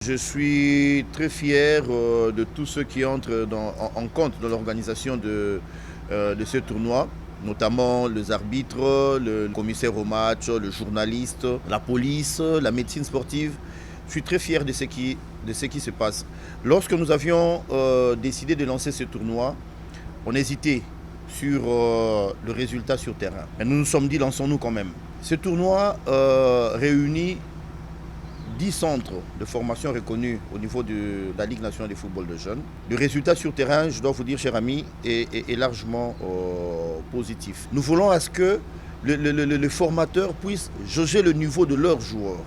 Je suis très fier de tous ceux qui entrent en compte dans l'organisation de ce tournoi, notamment les arbitres, le commissaire au match, le journaliste, la police, la médecine sportive. Je suis très fier de ce qui se passe. Lorsque nous avions décidé de lancer ce tournoi, on hésitait sur le résultat sur terrain. Et nous nous sommes dit, lançons-nous quand même. Ce tournoi réunit 10 centres de formation reconnus au niveau de la Ligue nationale de football de jeunes. Le résultat sur terrain, je dois vous dire, chers amis, est largement positif. Nous voulons à ce que les formateurs puissent jauger le niveau de leurs joueurs,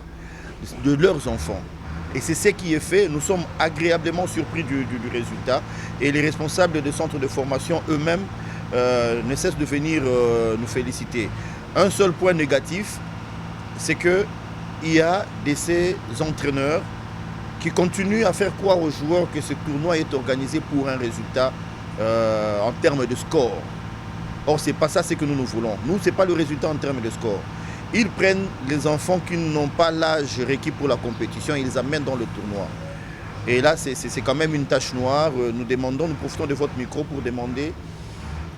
de leurs enfants. Et c'est ce qui est fait. Nous sommes agréablement surpris du résultat. Et les responsables des centres de formation eux-mêmes ne cessent de venir nous féliciter. Un seul point négatif, c'est que il y a de ces entraîneurs qui continuent à faire croire aux joueurs que ce tournoi est organisé pour un résultat en termes de score. Or, ce n'est pas ça ce que nous voulons. Nous, ce n'est pas le résultat en termes de score. Ils prennent les enfants qui n'ont pas l'âge requis pour la compétition et ils les amènent dans le tournoi. Et là, c'est quand même une tache noire. Nous profitons de votre micro pour demander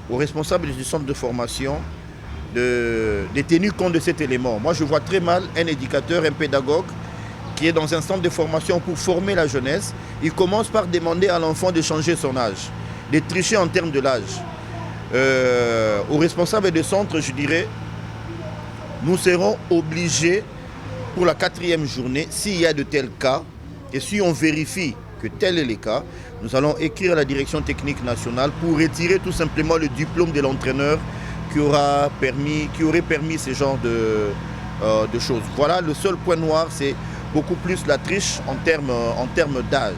aux responsables du centre de formation de tenir compte de cet élément. Moi, je vois très mal un éducateur, un pédagogue qui est dans un centre de formation pour former la jeunesse. Il commence par demander à l'enfant de changer son âge, de tricher en termes de l'âge. Aux responsables des centres, je dirais, nous serons obligés pour la 4e journée, s'il y a de tels cas, et si on vérifie que tel est le cas, nous allons écrire à la direction technique nationale pour retirer tout simplement le diplôme de l'entraîneur qui aurait permis ce genre de choses. Voilà, le seul point noir, c'est beaucoup plus la triche en termes d'âge.